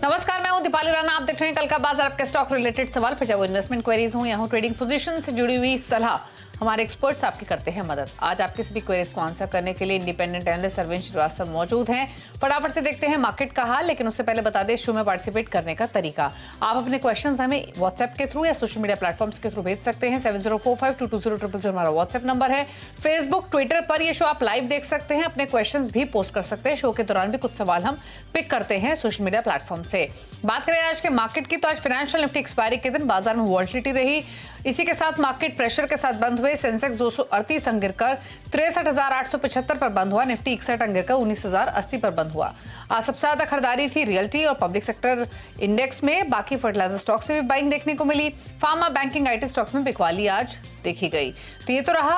नमस्कार, मैं हूं दीपाली राणा। आप देख रहे हैं कल का बाजार। आपके स्टॉक रिलेटेड सवाल, फिर चाहे वो इन्वेस्टमेंट क्वेरीज हो या हो ट्रेडिंग पोजीशन से जुड़ी हुई सलाह, हमारे एक्सपर्ट्स आपकी करते हैं मदद। आज आपके सभी क्वेरीज को आंसर करने के लिए इंडिपेंडेंट एनालिस्ट अरविंद श्रीवास्तव मौजूद हैं। फटाफट से देखते हैं मार्केट का हाल, लेकिन उससे पहले बता दें शो में पार्टिसिपेट करने का तरीका। आप अपने क्वेश्चंस हमें व्हाट्सएप के थ्रू या सोशल मीडिया प्लेटफॉर्म्स के थ्रू भेज सकते हैं। 7045220000 हमारा व्हाट्सएप नंबर है। फेसबुक, ट्विटर पर यह शो आप लाइव देख सकते हैं। अपने क्वेश्चंस भी पोस्ट कर सकते हैं। शो के दौरान भी कुछ सवाल हम पिक करते हैं सोशल मीडिया प्लेटफॉर्म से। बात करें आज के मार्केट की, तो आज फाइनेंशियल निफ्टी एक्सपायरी के दिन बाजार में वॉलेटिलिटी रही। इसी के साथ मार्केट प्रेशर के साथ बंद हुए। सेंसेक्स 238 अंक गिरकर 63,875 पर बंद हुआ। निफ्टी 61 अंक गिरकर 19,080 पर बंद हुआ। आज सबसे ज्यादा खरीदारी थी रियल्टी और पब्लिक सेक्टर इंडेक्स में। बाकी फर्टिलाइजर स्टॉक से भी बाइंग देखने को मिली। फार्मा, बैंकिंग, आईटी स्टॉक्स में बिकवाली आज देखी गई। तो ये तो रहा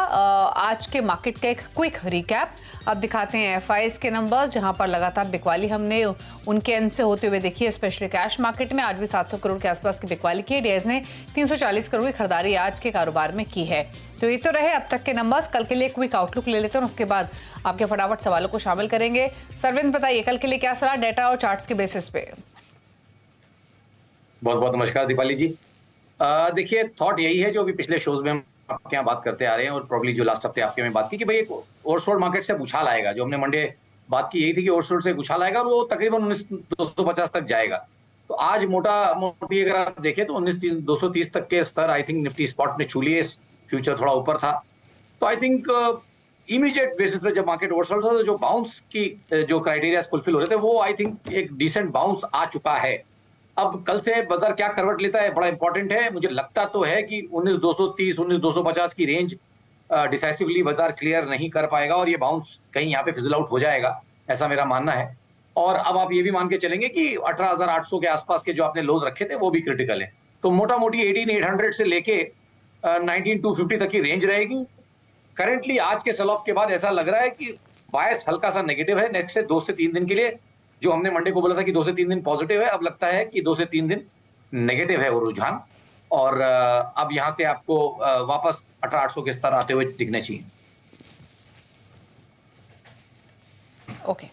आज के मार्केट का एक क्विक रिकैप। अब दिखाते हैं एफआईज के नंबर्स, जहां पर लगातार बिकवाली हमने उनके एंड से होते हुए देखी है। स्पेशली कैश मार्केट में आज भी 700 करोड़ के आसपास की बिकवाली की है। डीआईएस ने 340 करोड़ की खरीदारी आज के कारोबार में की है। तो ये तो रहे अब तक के नंबर्स। कल के लिए क्विक आउटलुक ले लेते हैं और उसके बाद आपके फटाफट सवालों को शामिल करेंगे। सरविंद, बताइए कल के लिए क्या सलाह डेटा और चार्ट्स के बेसिस पे? बहुत बहुत नमस्कार दीपाली जी। देखिए, थॉट यही है जो अभी पिछले शोज में हम आपके यहाँ बात करते आ रहे हैं और प्रॉब्ली जो लास्ट हफ्ते आपके में बात की कि भाई एक ओवरसोल्ड मार्केट से उछाल आएगा। जो हमने मंडे बात की यही थी कि ओवरसोल्ड से उछाल आएगा और वो तकरीबन 19,250 तक जाएगा। तो आज मोटी अगर आप देखें तो 19,230 तक के स्तर आई थिंक निफ्टी स्पॉट ने छू लिए। फ्यूचर थोड़ा ऊपर था, तो आई थिंक इमीडिएट बेसिस पे जब मार्केट ओवरसोल्ड था तो जो बाउंस की जो क्राइटेरिया फुलफिल हो रहे थे वो आई थिंक एक डिसेंट बाउंस आ चुका है। अब कल से बाजार क्या करवट लेता है बड़ा इंपॉर्टेंट है। मुझे लगता तो है कि 19,230 19,250 की रेंज डिसाइसिवली बाजार क्लियर नहीं कर पाएगा और ये बाउंस कहीं यहाँ पे फिजल आउट हो जाएगा, ऐसा मेरा मानना है। और अब आप ये भी मान के चलेंगे कि 18,800 के आसपास के जो आपने लोज रखे थे वो भी क्रिटिकल है। तो मोटा मोटी 18,800 से लेके 19,250 तक की रेंज रहेगी। करेंटली आज के सेल ऑफ के बाद ऐसा लग रहा है कि बायस हल्का सा नेगेटिव है नेक्स्ट से 2 से 3 दिन के लिए। जो हमने मंडे को बोला था कि 2 से 3 दिन पॉजिटिव है, अब लगता है कि 2 से 3 दिन नेगेटिव है वो रुझान। और अब यहां से आपको वापस 18,800 के स्तर आते हुए दिखने चाहिए। ओके,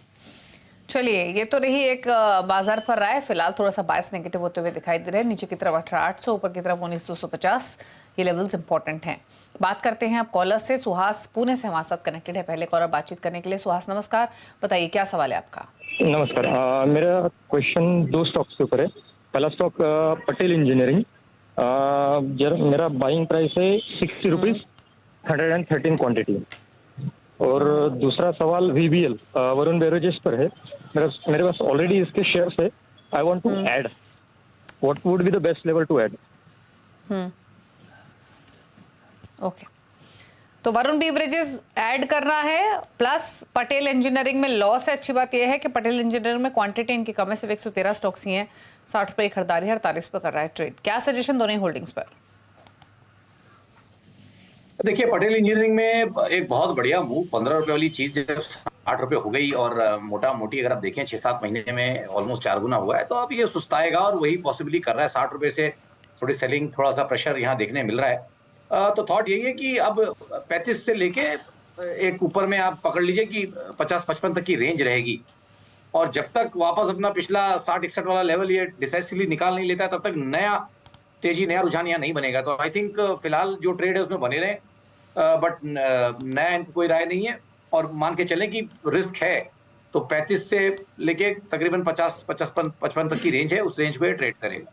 चलिए, ये तो रही एक बाजार पर राय। फिलहाल थोड़ा सा बायस नेगेटिव होते हुए दिखाई दे रहे हैं। नीचे की तरफ 18,800, ऊपर की तरफ 19,250, ये लेवल्स इंपॉर्टेंट हैं। बात करते हैं अब कॉलर से। सुहास पुणे से हमारे साथ कनेक्टेड है पहले कॉलर बातचीत करने के लिए। सुहास नमस्कार, बताइए क्या सवाल है आपका? नमस्कार। मेरा क्वेश्चन 2 स्टॉक्स के ऊपर है। पहला स्टॉक पटेल इंजीनियरिंग, मेरा बाइंग प्राइस है 60 रुपीज 113 क्वांटिटी। और दूसरा सवाल VBL वरुण बेवरेजेस पर है। मेरे पास ऑलरेडी इसके शेयर्स है। I want to add, what would be the best level to add? Okay, तो वरुण बेवरेजेस ऐड करना है, प्लस पटेल इंजीनियरिंग में लॉस है। अच्छी बात यह है कि पटेल इंजीनियरिंग में क्वांटिटी इनकी कम है, सिर्फ 113 स्टॉक्स ही हैं। 60 रुपए की खरीदारी, 48 पे कर रहा है ट्रेड। क्या सजेशन दोनों ही होल्डिंग्स पर? देखिए, पटेल इंजीनियरिंग में एक बहुत बढ़िया मूव, 15 रुपए वाली चीज 8 रुपए हो गई और मोटा मोटी अगर आप देखें 6-7 महीने में ऑलमोस्ट 4 गुना हुआ है। तो अब ये सुस्ताएगा और वही पॉसिबली कर रहा है। 60 रुपए से थोड़ी सेलिंग, थोड़ा सा प्रेशर यहाँ देखने मिल रहा है। तो थॉट यही है कि अब 35 से लेके एक ऊपर में आप पकड़ लीजिए कि 50-55 तक की रेंज रहेगी। और जब तक वापस अपना पिछला 60-61 वाला लेवल ये डिसाइसिवली निकाल नहीं लेता है, तब तक नया तेजी, नया रुझान यहाँ नहीं बनेगा। तो आई थिंक फिलहाल जो ट्रेड है उसमें बने रहे, बट नया कोई राय नहीं है। और मान के चलें कि रिस्क है तो 35 से लेके तकरीबन 50-55 तक की रेंज है, उस रेंज को ट्रेड करेगा।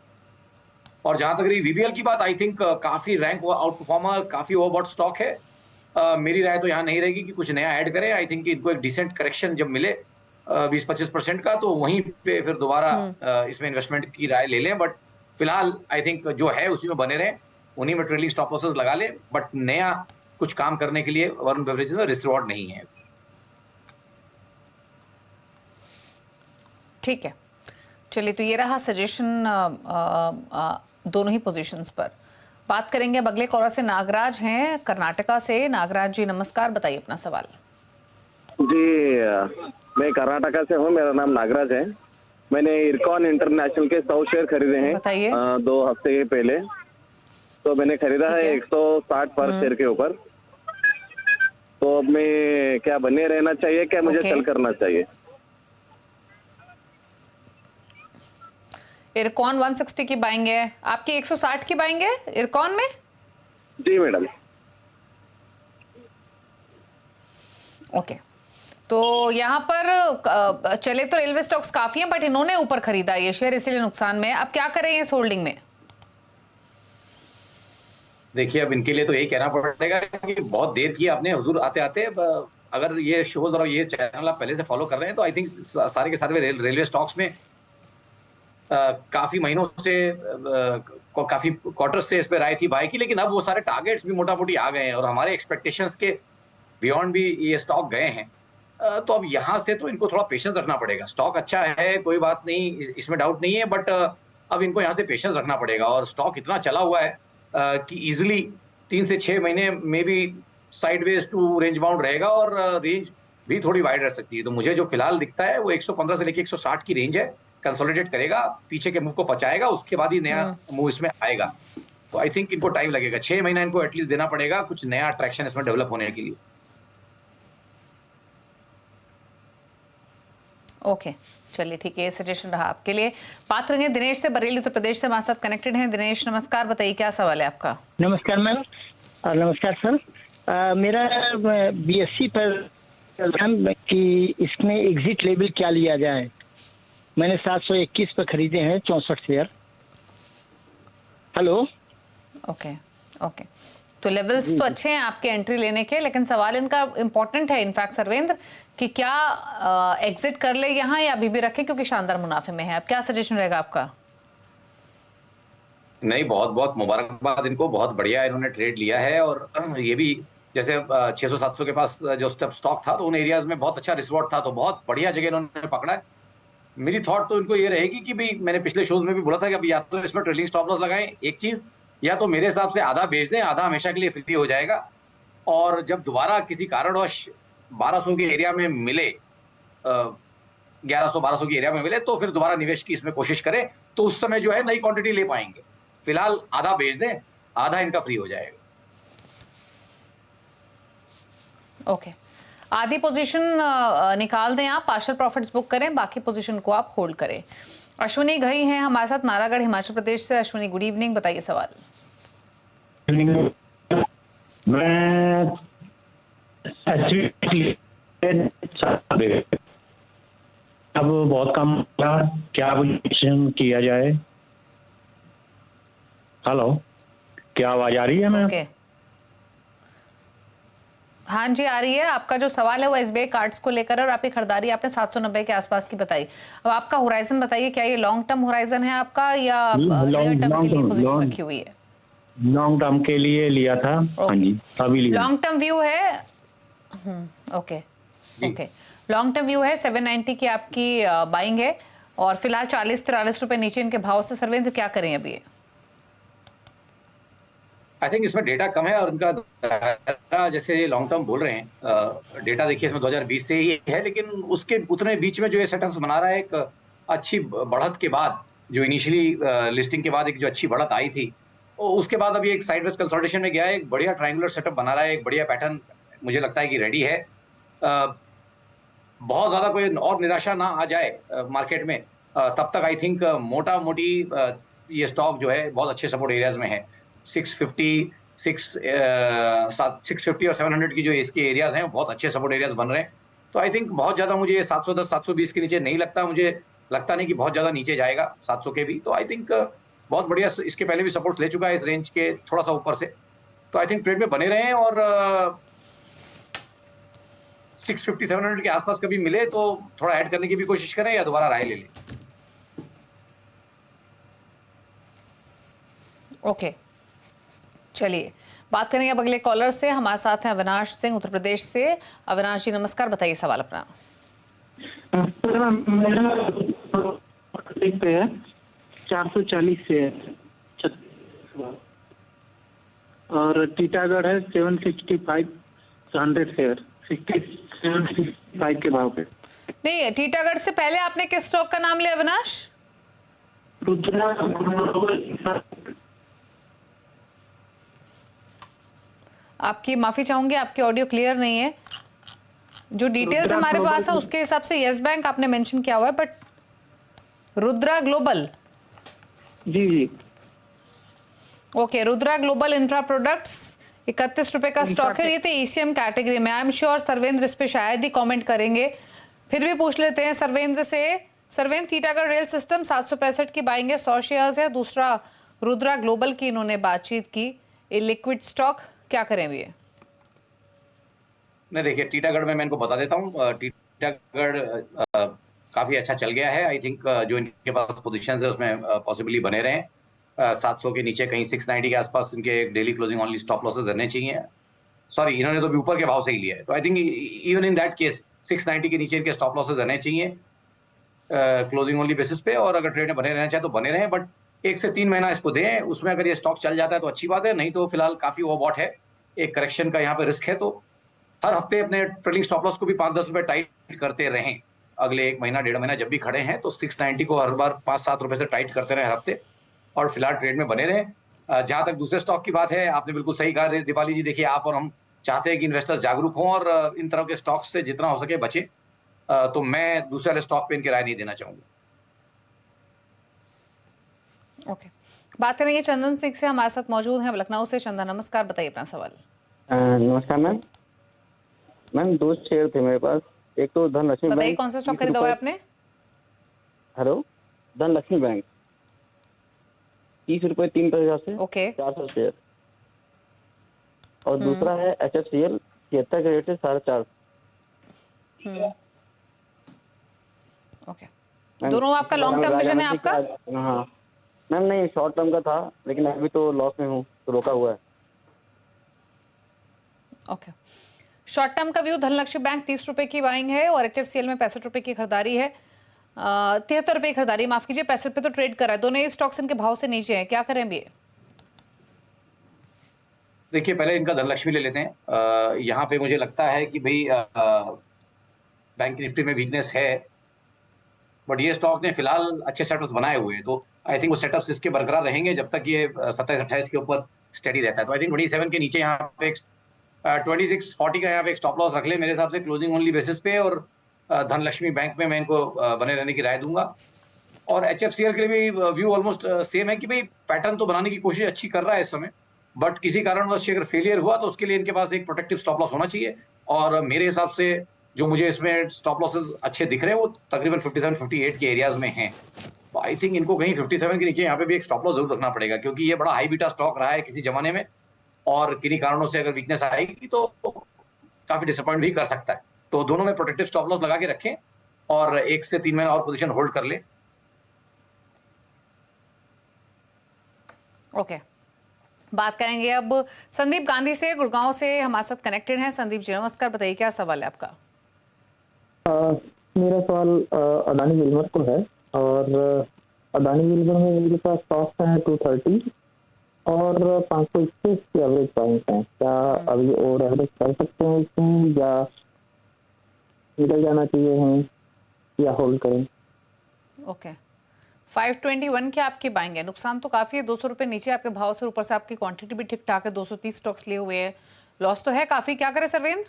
और जहां तक रही VBL की बात, आई थिंक काफी रैंक आउट परफॉर्मर, काफी ओवरबॉट स्टॉक है। मेरी राय तो यहाँ नहीं रहेगी कि कुछ नया ऐड करें। आई थिंक इनको एक डिसेंट करेक्शन जब मिले 20-25% का, तो वहीं पे फिर दोबारा इसमें इन्वेस्टमेंट की राय ले लें। बट फिलहाल आई थिंक जो है उसी में बने रहें, उन्हीं में ट्रेलिंग स्टॉप लॉसेस लगा लें। बट नया कुछ काम करने के लिए वरुण बेवरेजेस में रिस्क रिवॉर्ड नहीं है। ठीक है, चलिए, तो ये रहा सजेशन दोनों ही पोजीशंस पर। बात करेंगे अब अगले कॉलर से। नागराज हैं कर्नाटका से। नागराज जी नमस्कार, बताइए अपना सवाल। जी, मैं कर्नाटका से हूँ, मेरा नाम नागराज है। मैंने इरकॉन इंटरनेशनल के 100 शेयर खरीदे हैं 2 हफ्ते पहले। तो मैंने खरीदा है 160 पर शेयर के ऊपर। तो अब मैं क्या बने रहना चाहिए, क्या मुझे सेल करना चाहिए? इरकॉन 160 की बाइंग है, आपकी 160 की बाइंग है इरकॉन में? जी मैडम। ओके, तो यहाँ पर चले तो रेलवे स्टॉक्स काफी हैं, बट इन्होंने ऊपर खरीदा ये शेयर, इसीलिए नुकसान में। अब क्या करें इस होल्डिंग में? देखिए, अब इनके लिए तो यही कहना पड़ेगा कि बहुत देर की आपने हुजूर आते आते। अगर ये शोज और ये चैनल आप पहले से फॉलो कर रहे हैं तो आई थिंक सारे के सारे रेलवे स्टॉक्स में काफी महीनों से काफी क्वार्टर्स से इस पे राय थी बाय की, लेकिन अब वो सारे टारगेट्स भी मोटा मोटी आ गए हैं और हमारे एक्सपेक्टेशंस के बियॉन्ड भी ये स्टॉक गए हैं। तो अब यहाँ से तो इनको थोड़ा पेशेंस रखना पड़ेगा। स्टॉक अच्छा है, कोई बात नहीं, इसमें डाउट नहीं है, बट अब इनको यहाँ से पेशेंस रखना पड़ेगा। और स्टॉक इतना चला हुआ है कि इजिली 3 से 6 महीने में भी साइडवेज टू रेंज बाउंड रहेगा और रेंज भी थोड़ी वाइड रह सकती है। तो मुझे जो फिलहाल दिखता है वो 115 से लेके 160 की रेंज है, कंसोलिडेट करेगा, पीछे के मूव को पचाएगा, उसके बाद ही नया मूव इसमें आएगा। तो आई थिंक इनको टाइम लगेगा, 6 महीना इनको एटलीस्ट देना पड़ेगा कुछ नया अट्रैक्शन इसमें डेवलप होने के लिए। ओके, चलिए ठीक है, सजेशन रहा आपके लिए। बात करेंगे दिनेश से, बरेली उत्तर प्रदेश से हमारे साथ कनेक्टेड हैं। दिनेश नमस्कार, बताइए क्या सवाल है आपका? नमस्कार मैम। नमस्कार सर। मेरा BSC पर कि इसमें एग्जिट लेवल क्या लिया जाए? मैंने 721 पर खरीदे हैं 64 शेयर। हेलो। ओके ओके, तो लेवल्स तो अच्छे हैं आपके एंट्री लेने के, लेकिन सवाल इनका इंपॉर्टेंट है इनफैक्ट सर्वेंद्र, कि क्या एग्जिट कर ले यहाँ या अभी भी रखें, क्योंकि शानदार मुनाफे में है। अब क्या सजेशन रहेगा आपका? नहीं, बहुत बहुत मुबारकबाद इनको, बहुत बढ़िया इन्होंने ट्रेड लिया है। और ये भी जैसे 600-700 के पास जो स्टॉक था तो उन एरियाज में बहुत अच्छा रिस्वॉर्ड था, तो बहुत बढ़िया जगह इन्होंने पकड़ा है। मेरी थॉट तो इनको ये रहेगी कि भाई, मैंने पिछले शोज में भी बोला था कि अब या तो इसमें ट्रेलिंग स्टॉप लॉस लगाएं एक चीज, या तो मेरे हिसाब से आधा बेच दें, आधा हमेशा के लिए फ्री हो जाएगा। और जब दोबारा किसी कारणवश 1200 के एरिया में मिले, 1100-1200 के एरिया में मिले, तो फिर दोबारा निवेश की इसमें कोशिश करें, तो उस समय जो है नई क्वांटिटी ले पाएंगे। फिलहाल आधा बेच दें, आधा इनका फ्री हो जाएगा। ओके, आधी पोजीशन निकाल दें आप, पार्शियल प्रॉफिट्स बुक करें, बाकी पोजीशन को आप होल्ड करें। अश्विनी घई हैं हमारे साथ नारागढ़ हिमाचल प्रदेश से। अश्विनी गुड इवनिंग, बताइए सवाल। मैं अब बहुत कम, क्या पोजीशन किया जाए? हेलो, क्या आवाज आ रही है मैम? ओके, हाँ जी आ रही है। आपका जो सवाल है वो SBI कार्ड्स को लेकर है और आपकी खरीदारी आपने 790 के आसपास की बताई। अब आपका होराइजन बताइए, क्या ये लॉन्ग टर्म होराइजन है आपका या लॉन्ग टर्म के लिए पोजीशन रखी हुई है? लॉन्ग टर्म के लिए लिया था। हाँ जी, अभी लिया। लॉन्ग टर्म व्यू है। Okay okay, long term view है, 790 की आपकी बाइंग है और फिलहाल 40-43 रुपए नीचे इनके भाव से। सर्वेंद्र क्या करें अभी? आई थिंक इसमें डेटा कम है और इनका जैसे लॉन्ग टर्म बोल रहे हैं, डेटा देखिए इसमें 2020 से ही है, लेकिन उसके उतने बीच में जो ये सेटअप्स बना रहा है, एक अच्छी बढ़त के बाद, जो इनिशियली लिस्टिंग के बाद एक जो अच्छी बढ़त आई थी, उसके बाद अभी एक साइडवेज कंसोलिडेशन में गया है, एक बढ़िया ट्रायंगुलर सेटअप बना रहा है, एक बढ़िया पैटर्न मुझे लगता है कि रेडी है। बहुत ज्यादा कोई और निराशा ना आ जाए मार्केट में, तब तक आई थिंक मोटा मोटी ये स्टॉक जो है बहुत अच्छे सपोर्ट एरियाज में है। 650 और 700 की जो इसके एरियाज हैं, बहुत अच्छे सपोर्ट एरियाज बन रहे हैं। तो आई थिंक बहुत ज्यादा मुझे 710-720 के नीचे नहीं लगता, मुझे लगता नहीं कि बहुत ज्यादा नीचे जाएगा 700 के भी। तो आई थिंक बहुत बढ़िया, इसके पहले भी सपोर्ट ले चुका है इस रेंज के थोड़ा सा ऊपर से। तो आई थिंक ट्रेड में बने रहे और 650-700 के आसपास कभी मिले तो थोड़ा ऐड करने की भी कोशिश करें या दोबारा राय ले लें। ओके, चलिए बात करेंगे अब अगले कॉलर से। हमारे साथ हैं अविनाश सिंह उत्तर प्रदेश से। अविनाश जी नमस्कार, बताइए सवाल अपना। पे है 440 से और टीटागढ़ है 765 100 शेयर 765 के भाव पे। नहीं, टीटागढ़ से पहले आपने किस स्टॉक का नाम लिया अविनाश? आपकी माफी चाहूंगी, आपकी ऑडियो क्लियर नहीं है। जो डिटेल्स हमारे पास है उसके हिसाब से यस बैंक आपने मेंशन किया हुआ है, बट रुद्रा ग्लोबल जी जी। Okay, Rudra global infra products 31 रुपए का स्टॉक है, ये तो ईसीएम कैटेगरी में। आई एम श्योर सर्वेंद्र इस पे शायद ही कमेंट करेंगे, फिर भी पूछ लेते हैं सर्वेंद्र से। सर्वेंद्र, टीटागढ़ रेल सिस्टम 765 की बाइंग है, 100 शेयर्स है। दूसरा रुद्रा ग्लोबल की इन्होंने बातचीत की, ये लिक्विड स्टॉक, क्या करें ये? नहीं देखिए, टीटागढ़ में मैं इनको बता देता हूँ, टीटागढ़ काफी अच्छा चल गया है। आई थिंक जो इनके पास पोजीशंस है उसमें पॉसिबली बने रहें। 700 के नीचे कहीं 690 के आसपास इनके daily closing only stop losses रहने चाहिए। सॉरी, इन्होंने तो भी ऊपर के भाव से ही लिया है, तो I think even in that case 690 के नीचे इनके स्टॉप लॉसेस रहने चाहिए क्लोजिंग ओनली बेसिस पे। और अगर ट्रेड में बने रहना चाहे तो बने रहें, बट 1 से 3 महीना इसको दें। उसमें अगर ये स्टॉक चल जाता है तो अच्छी बात है, नहीं तो फिलहाल काफी ओवरबॉट है, एक करेक्शन का यहाँ पे रिस्क है। तो हर हफ्ते अपने ट्रेडिंग स्टॉप लॉस को भी 5-10 रुपए टाइट करते रहें। अगले 1 महीना 1.5 महीना जब भी खड़े हैं तो 690 को हर बार 5-7 रुपए से टाइट करते रहें हर हफ्ते, और फिलहाल ट्रेड में बने रहें। जहां तक दूसरे स्टॉक की बात है, आपने बिल्कुल सही कहा दीपाली जी। देखिए, आप और हम चाहते हैं कि इन्वेस्टर्स जागरूक हों और इन तरह के स्टॉक से जितना हो सके बचे। तो मैं दूसरे वाले स्टॉक पे इनकी राय नहीं देना चाहूंगा। ओके, बात करेंगे चंदन सिंह से, हमारे साथ मौजूद हैं लखनऊ से। चंदन, नमस्कार, बताइए अपना सवाल। नमस्कार मैम। मैम 2 शेयर थे मेरे पास, एक तो धनलक्ष्मी बैंक। बताइए कौन सा स्टॉक खरीदा हुआ है आपने? हेलो, धनलक्ष्मी बैंक 30 रुपए 3 पैसे से। Okay, 400 share. और दूसरा है HFCL 76 के रेट से 4.5। ओके, दोनों आपका लॉन्ग टर्म विजन है आपका? हाँ मैम, नहीं शॉर्ट टर्म का था, लेकिन अभी तो लॉस में हूँ, तो रोका हुआ है। ओके, शॉर्ट टर्म का व्यू, धनलक्ष्मी बैंक 30 रुपए की बाइंग है और HFCL में 65 रुपए की खरीदारी है। 73 रुपए की खरीदारी, माफ कीजिए, 65 रुपए तो ट्रेड करा है। दोनों ये स्टॉक्स इनके भाव से नीचे हैं, क्या करें अभी? देखिए, पहले इनका धनलक्ष्मी ले लेते हैं। यहाँ पे मुझे लगता है कि भाई बैंक निफ्टी में वीकनेस है, बट ये स्टॉक ने फिलहाल अच्छे सेटअप्स बनाए हुए हैं, तो आई थिंक वो सेटअप्स इसके बरकरार रहेंगे जब तक ये 27-28 के ऊपर स्टेडी रहता है। तो आई थिंक 27 के नीचे यहाँ पे 2640 का यहाँ पे एक स्टॉप लॉस रख ले मेरे हिसाब से, क्लोजिंग ओनली बेसिस पे। और धनलक्ष्मी बैंक में मैं इनको बने रहने की राय दूंगा। और HFCL के लिए भी व्यू ऑलमोस्ट सेम है कि भाई पैटर्न तो बनाने की कोशिश अच्छी कर रहा है इस समय, बट किसी कारणवश अगर फेलियर हुआ तो उसके लिए इनके पास एक प्रोटेक्टिव स्टॉप लॉस होना चाहिए। और मेरे हिसाब से जो मुझे इसमें स्टॉप लॉसेस अच्छे दिख रहे हैं वो तकरीबन 57-58 के एरियाज में हैं। तो आई थिंक इनको कहीं 57 के नीचे यहाँ पे भी एक स्टॉप लॉस जरूर रखना पड़ेगा, क्योंकि ये बड़ा हाई बीटा स्टॉक रहा है किसी जमाने में, और किन्हीं कारणों से अगर वीकनेस आएगी तो काफी डिसअपॉइंट भी कर सकता है। तो दोनों में प्रोटेक्टिव स्टॉप लॉस लगा के रखें और 1 से 3 महीना और पोजीशन होल्ड कर ले। ओके, बात करेंगे अब संदीप गांधी से, गुड़गांव से हमारे साथ कनेक्टेड हैं। संदीप जी नमस्कार, बताइए क्या सवाल है आपका? मेरा सवाल अडानी विल्मर को है, और अडानी विल्मर में मेरे पास स्टॉक है 230 और 521 की एवरेज पॉइंट है। क्या अभी और एवरेज कर सकते हैं इसमें, या निकल जाना चाहिए हमें, या होल्ड करें? ओके, 521 की आपकी बाइंग है, नुकसान तो काफी है, 200 रुपए नीचे आपके भाव से, ऊपर से आपकी क्वांटिटी भी ठीक ठाक है, 230 स्टॉक्स लिए हुए हैं, लॉस तो है काफी, क्या करे सर्वेंद्र?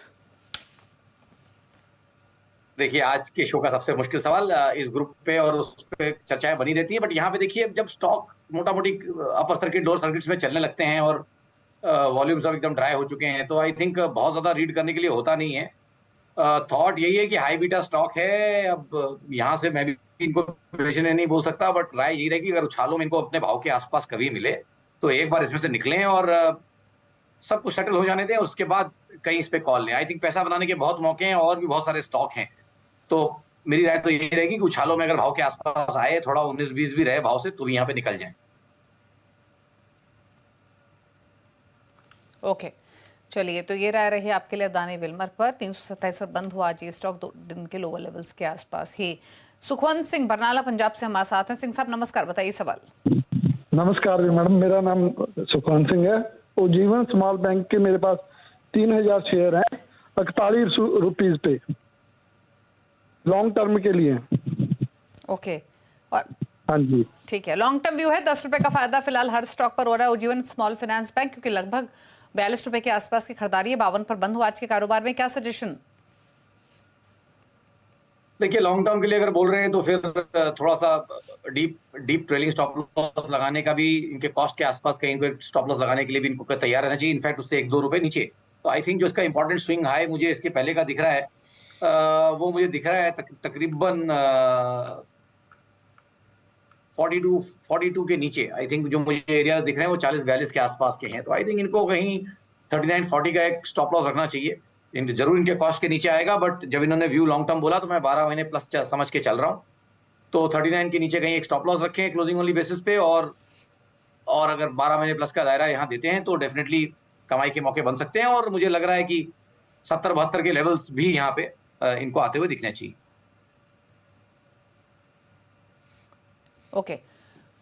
देखिए, आज के शो का सबसे मुश्किल सवाल, इस ग्रुप पे और उस पे चर्चाएं बनी रहती है, बट यहाँ पे देखिए जब स्टॉक मोटा मोटी अपर सर्किट लोअर सर्किट्स में चलने लगते हैं और वॉल्यूम्स अब एकदम ड्राई हो चुके हैं, तो आई थिंक बहुत ज्यादा रीड करने के लिए होता नहीं है। थॉट यही है कि हाई बीटा स्टॉक है। अब यहाँ से मैं भी इनको नहीं बोल सकता, बट राय यही रहेगी अगर उछालों में इनको अपने भाव के आसपास कभी मिले तो एक बार इसमें से निकलें और सब कुछ सेटल हो जाने दें, उसके बाद कहीं इस पे कॉल लें। आई थिंक पैसा बनाने के बहुत मौके हैं और भी बहुत सारे स्टॉक हैं, तो मेरी राय तो यही रहेगी कि उछालों में अगर भाव के आसपास आए, थोड़ा 19-20 भी रहे भाव से, तो भी यहाँ पे निकल जाए। ओके, चलिए, तो ये राय रही आपके लिए अडानी विल्मर पर। 327 पर बंद हुआ आज ये स्टॉक, 2 दिन के लोअर लेवल्स के आसपास ही। सुखवंत सिंह बरनाला पंजाब से हमारे साथ हैं। सिंह साहब नमस्कार, बताइए सवाल। नमस्कार जी मैडम, मेरा नाम सुखवंत सिंह है। उज्जीवन स्मॉल बैंक के मेरे पास 3000 शेयर हैं 41 रुपीज पे, लॉन्ग टर्म के लिए। ओके, और हाँ जी, ठीक है, लॉन्ग टर्म व्यू है, 10 रुपए का फायदा फिलहाल हर स्टॉक पर हो रहा है उज्जीवन स्मॉल फाइनेंस बैंक, क्योंकि लगभग 42 रुपए के आसपास की खरीदारी है, 52 पर बंद हुआ आज के कारोबार में, क्या सजेशन? देखिए लॉन्ग टर्म के लिए अगर बोल रहे हैं तो फिर थोड़ा सा डीप ट्रेलिंग स्टॉप लॉस लगाने का भी, इनके कॉस्ट के आसपास कहीं पे स्टॉप लॉस लगाने के लिए भी इनको तैयार रहना चाहिए, इनफैक्ट उससे 1-2 रुपए नीचे। तो आई थिंक जो इसका इंपॉर्टेंट स्विंग हाई मुझे इसके पहले का दिख रहा है, वो मुझे दिख रहा है तकरीबन 42 के नीचे। आई थिंक जो मुझे एरियाज दिख रहे हैं वो 40-42 के आसपास के हैं। तो आई थिंक इनको कहीं 39-40 का एक स्टॉप लॉस रखना चाहिए। जरूर इनके कॉस्ट के नीचे आएगा, बट जब इन्होंने व्यू लॉन्ग टर्म बोला तो मैं 12 महीने प्लस समझ के चल रहा हूँ। तो 39 के नीचे कहीं एक स्टॉप लॉस रखें क्लोजिंग ओनली बेसिस पे, और अगर 12 महीने प्लस का दायरा यहाँ देते हैं तो डेफिनेटली कमाई के मौके बन सकते हैं। और मुझे लग रहा है कि 70-72 के लेवल्स भी यहाँ पे इनको आते हुए दिखने चाहिए। ओके,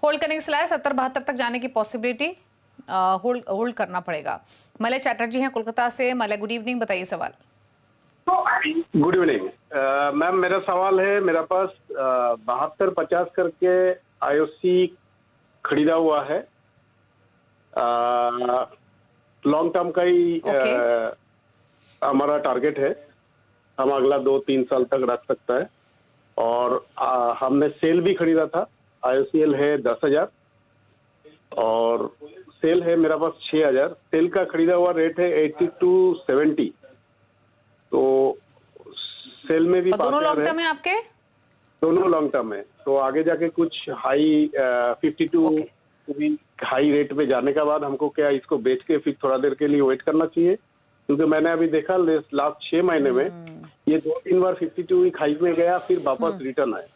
होल्ड करने की सलाह है, 70-72 तक जाने की पॉसिबिलिटी, होल्ड करना पड़ेगा। मलय चैटर्जी हैं कोलकाता से। मलय, गुड इवनिंग, बताइए सवाल। गुड इवनिंग मैम, मेरा सवाल है, मेरा पास 7250 करके आईओसी खरीदा हुआ है, लॉन्ग टर्म का ही हमारा टारगेट है, हम अगला 2-3 साल तक रख सकता है। और हमने सेल भी खरीदा था, आईओसीएल है 10,000 और सेल है मेरा पास 6,000। सेल का खरीदा हुआ रेट है 80 to 70, तो सेल में भी दोनों लॉन्ग टर्म है आपके? दोनों लॉन्ग टर्म है। तो आगे जाके कुछ हाई 52 भी हाई रेट पे जाने के बाद हमको क्या इसको बेच के फिर थोड़ा देर के लिए वेट करना चाहिए? क्योंकि मैंने अभी देखा लास्ट 6 महीने में ये 2-3 बार 52 वीक हाई में गया, फिर वापस रिटर्न आया।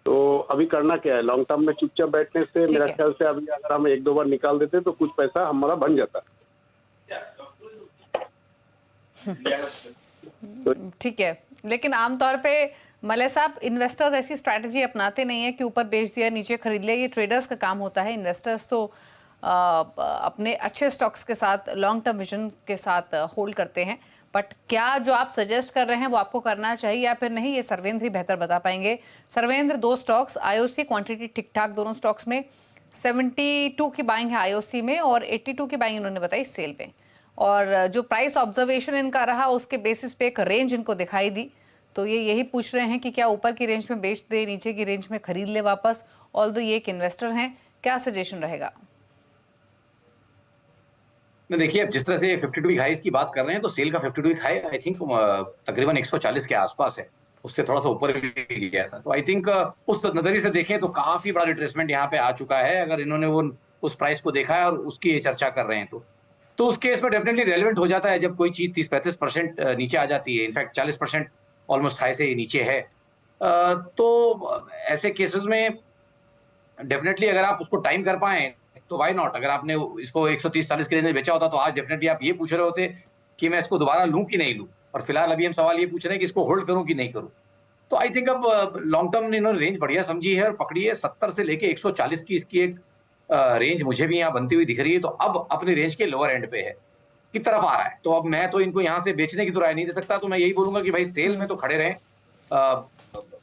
तो अभी करना क्या है? लॉन्ग टर्म में चुपचाप बैठने से मेरा ख्याल से अभी अगर हम 1-2 बार निकाल देते तो कुछ पैसा हमारा बन जाता। ठीक है, लेकिन आमतौर पे मलय साहब, इन्वेस्टर्स ऐसी स्ट्रैटेजी अपनाते नहीं है कि ऊपर बेच दिया नीचे खरीद लिया। ये ट्रेडर्स का काम होता है। इन्वेस्टर्स तो अपने अच्छे स्टॉक्स के साथ लॉन्ग टर्म विजन के साथ होल्ड करते हैं। बट क्या जो आप सजेस्ट कर रहे हैं वो आपको करना चाहिए या फिर नहीं, ये सर्वेंद्र ही बेहतर बता पाएंगे। सर्वेंद्र, 2 स्टॉक्स आईओसी, क्वांटिटी ठीक ठाक दोनों स्टॉक्स में। 72 की बाइंग है आईओसी में और 82 की बाइंग इन्होंने बताई सेल में। और जो प्राइस ऑब्जर्वेशन इनका रहा उसके बेसिस पे एक रेंज इनको दिखाई दी, तो ये यही पूछ रहे हैं कि क्या ऊपर की रेंज में बेच दे, नीचे की रेंज में खरीद ले वापस। ऑल्दो ये एक इन्वेस्टर हैं, क्या सजेशन रहेगा? देखिए, अब जिस तरह से 52 वीक हाईज की बात कर रहे हैं तो सेल का 52 वीक हाई आई थिंक तकरीबन 140 के आसपास है, उससे थोड़ा सा ऊपर भी गया था। तो आई थिंक उस नजरिए से देखें तो काफी बड़ा रिट्रेसमेंट यहाँ पे आ चुका है। अगर इन्होंने वो उस प्राइस को देखा है और उसकी ये चर्चा कर रहे हैं तो उस केस में डेफिनेटली रेलेवेंट हो जाता है जब कोई चीज 30-35% नीचे आ जाती है। इनफैक्ट 40% ऑलमोस्ट हाई से नीचे है। तो ऐसे केसेस में डेफिनेटली अगर आप उसको टाइम कर पाए तो व्हाई नॉट। अगर आपने इसको 130-40 के रेंज में बेचा होता तो आज डेफिनेटली आप ये पूछ रहे होते कि मैं इसको दोबारा लूं कि नहीं लूं, और फिलहाल अभी हम सवाल ये पूछ रहे हैं कि इसको होल्ड करूं कि नहीं करूं। तो आई थिंक अब लॉन्ग टर्म ने इन्होंने रेंज बढ़िया समझी है और पकड़ी है। 70 से लेके 140 की इसकी एक रेंज मुझे भी यहाँ बनती हुई दिख रही है। तो अब अपनी रेंज के लोअर एंड पे है की तरफ आ रहा है। तो अब मैं तो इनको यहाँ से बेचने की तो राय नहीं दे सकता। तो मैं यही बोलूंगा कि भाई सेल में तो खड़े रहें।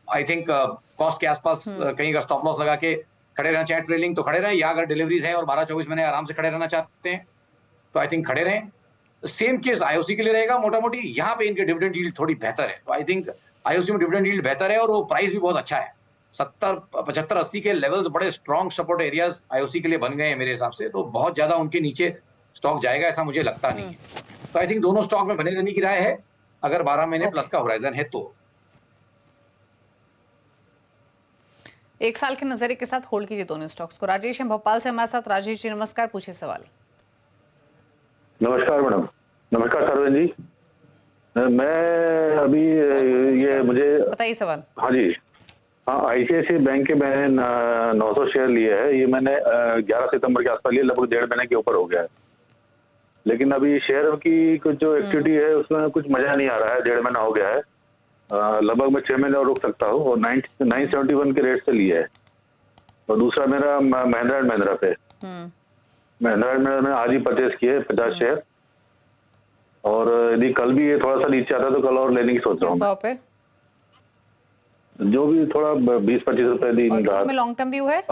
आई थिंक कॉस्ट के आसपास कहीं का स्टॉप लॉस लगा के खड़े रहना, चाहे ट्रेलिंग तो खड़े रहें, या अगर डिलीवरीज हैं और 12-24 महीने आराम से खड़े रहना चाहते हैं तो आई थिंक खड़े रहें। सेम केस आईओसी के लिए रहेगा। मोटा मोटी यहाँ पे इनके डिविडेंड यील्ड थोड़ी बेहतर है। तो आई थिंक आईओसी में डिविडेंड यील्ड बेहतर है और वो प्राइस भी बहुत अच्छा है। 70, 75, 80 के लेवल्स बड़े स्ट्रॉन्ग सपोर्ट एरियाज आईओसी के लिए बन गए हैं मेरे हिसाब से। तो बहुत ज्यादा उनके नीचे स्टॉक जाएगा ऐसा मुझे लगता नहीं है। तो आई थिंक दोनों स्टॉक में बने रहने की राय है अगर 12 महीने प्लस का होराइजन है तो। 1 साल के नजरिए के साथ होल्ड कीजिए दोनों स्टॉक्स को। राजेश हैं भोपाल से हमारे साथ। राजेश जी नमस्कार, पूछिए सवाल। नमस्कार मैडम। नमस्कार सरवेंद्र जी। मैं अभी ये मुझे बताइए सवाल। हाँ जी, हाँ, आईसीआईसीआई बैंक के मैंने 900 शेयर लिए हैं। ये मैंने 11 सितंबर के आसपास लिए, लगभग 1.5 महीने के ऊपर हो गया है। लेकिन अभी शेयर की कुछ जो एक्टिविटी है उसमें कुछ मजा नहीं आ रहा है। 1.5 महीना हो गया है, लगभग मैं 6 महीने और रुक सकता हूँ। और 971 के रेट से लिया है। और दूसरा मेरा महिंद्रा एंड महिंद्रा पे, महिंद्रा एंड महिंद्रा में आज ही परचेस किए 50 शेयर। और यदि कल भी ये थोड़ा सा नीचे आता तो कल और लेने की सोच रहा हूँ। जो भी थोड़ा 20-25 रुपए दी रहा। लॉन्ग टर्म व्यू है?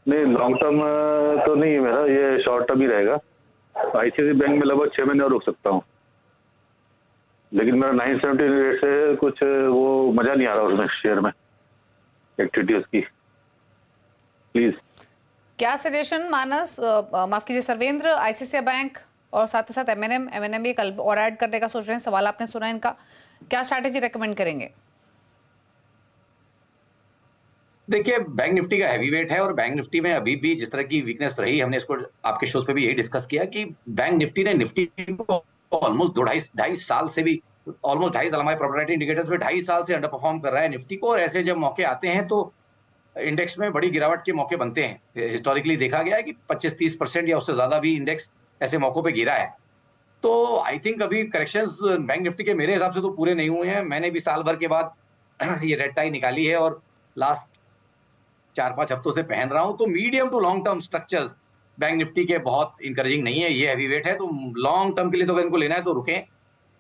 नहीं, लॉन्ग टर्म तो नहीं है मेरा, ये शॉर्ट टर्म ही रहेगा। आईसीआईसीआई बैंक में लगभग 6 महीने और रुक सकता हूँ। लेकिन मेरा 970 रेट से कुछ वो मजा नहीं आ रहा उसमें, शेयर में एक्टिविटी उसकी, प्लीज। क्या सजेशन मानस, माफ कीजिए सर्वेंद्र, आईसीआईसीआई बैंक और साथ ही साथ एमएनएम भी कल और ऐड करने का सोच रहे हैं, सवाल आपने सुना इनका, क्या स्ट्रैटेजी रेकमेंड करेंगे? देखिए बैंक निफ्टी का हैवी वेट है और बैंक निफ्टी में अभी भी जिस तरह की वीकनेस रही, हमने इसको आपके शोज पे भी यही डिस्कस किया कि बैंक निफ्टी ने निफ्टी को ऑलमोस्ट 2-2.5 साल से भी, ऑलमोस्ट 2.5 साल, हमारे प्रोप्राइटरी इंडिकेटर्स में 2.5 साल से अंडर परफॉर्म कर रहा है निफ्टी को। और ऐसे जब मौके आते हैं तो इंडेक्स में बड़ी गिरावट के मौके बनते हैं। हिस्टोरिकली देखा गया है कि 25-30% या उससे ज्यादा भी इंडेक्स ऐसे मौकों पे गिरा है। तो आई थिंक अभी करेक्शंस बैंक निफ्टी के मेरे हिसाब से तो पूरे नहीं हुए हैं। मैंने भी साल भर के बाद ये रेड टाई निकाली है और लास्ट 4-5 हफ्तों से पहन रहा हूं। तो medium to long term structures bank nifty के बहुत इंकरेजिंग नहीं है। ये हैवी वेट है, तो लॉन्ग टर्म के लिए तो अगर इनको लेना है तो रुकें।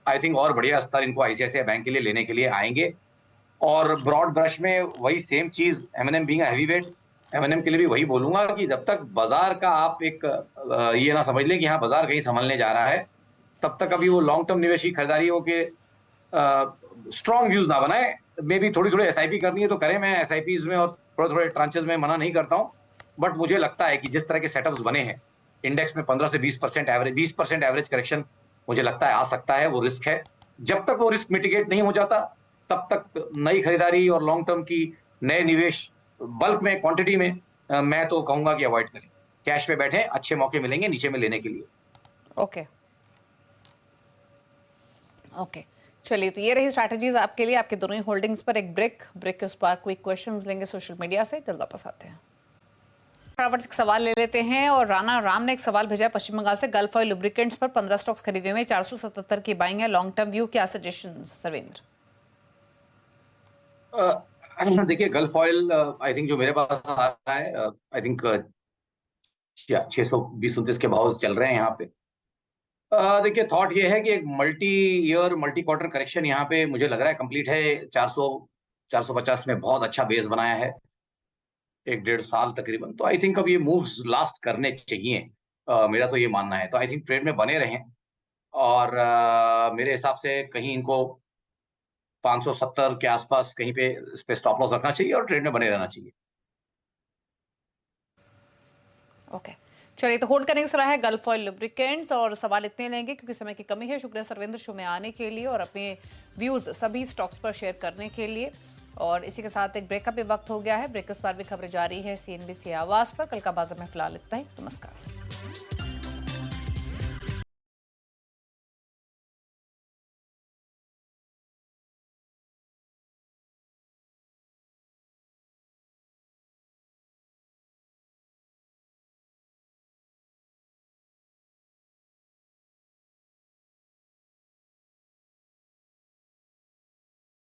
आई थिंक और बढ़िया स्तर इनको आईसीआईसीआई बैंक के लिए लेने के लिए आएंगे। और ब्रॉड ब्रश में वही सेम चीज, M N M being heavy weight, M N M के लिए भी वही बोलूंगा कि जब तक बाजार का आप एक ये ना समझ लें कि हाँ बाजार कहीं संभलने जा रहा है, तब तक अभी वो लॉन्ग टर्म निवेश की खरीदारियों के स्ट्रॉन्ग व्यूज ना बनाए। मे भी थोड़ी एसआईपी करनी है तो करें, मैं एसआईपीज में और थोड़े ट्रांचेस में मना नहीं करता हूं। बट मुझे लगता है कि जिस तरह के सेटअप्स बने हैं इंडेक्स में 15 से 20% एवरेज, 20% एवरेज करेक्शन मुझे लगता है आ सकता है। वो रिस्क है, जब तक वो रिस्क मिटिगेट नहीं हो जाता तब तक नई खरीदारी और लॉन्ग टर्म की नए निवेश बल्क में, क्वांटिटी में, मैं तो कहूंगा कि अवॉइड करें। कैश पे बैठे, अच्छे मौके मिलेंगे नीचे में लेने के लिए। ओके ओके, चलिए तो ये रही स्ट्रैटेजीज आपके लिए, आपके दोनों ही होल्डिंग्स पर। एक ब्रेक के उस पर क्विक क्वेश्चंस लेंगे सोशल मीडिया से, जल्द वापस आते हैं। फटाफट एक सवाल ले लेते हैं। और राणा राम ने एक सवाल भेजा है पश्चिम बंगाल से, गल्फ ऑयल लुब्रिकेंट्स पर 15 स्टॉक्स खरीदे हुए, 477 की बाइंग है, लॉन्ग टर्म व्यू, क्या सजेशन सर्वेंद्र? देखिए गल्फ ऑयल आई थिंक जो मेरे पास आ रहा है, आई थिंक 620-29 के भाव चल रहे हैं यहाँ पे। देखिए थॉट ये है कि एक multi year multi quarter correction यहाँ पे मुझे लग रहा है कंप्लीट है। 400-450 में बहुत अच्छा बेस बनाया है 1-1.5 साल तकरीबन। तो आई थिंक अब ये मूव्स लास्ट करने चाहिए, मेरा तो ये मानना है। तो आई थिंक ट्रेड में बने रहें और मेरे हिसाब से कहीं इनको 570 के आसपास कहीं पे इस पे स्टॉप लॉस रखना चाहिए और ट्रेड में बने रहना चाहिए। ओके चलिए, तो होल्ड करने की सलाह है गल्फ ऑयल लुब्रिकेंट्स। और सवाल इतने लेंगे क्योंकि समय की कमी है। शुक्रिया सर्वेंद्र शो में आने के लिए और अपने व्यूज सभी स्टॉक्स पर शेयर करने के लिए। और इसी के साथ एक ब्रेक का भी वक्त हो गया है। ब्रेक के उस पर भी खबरें जारी है CNBC आवाज पर। कल का बाजार में फिलहाल इतना ही। नमस्कार।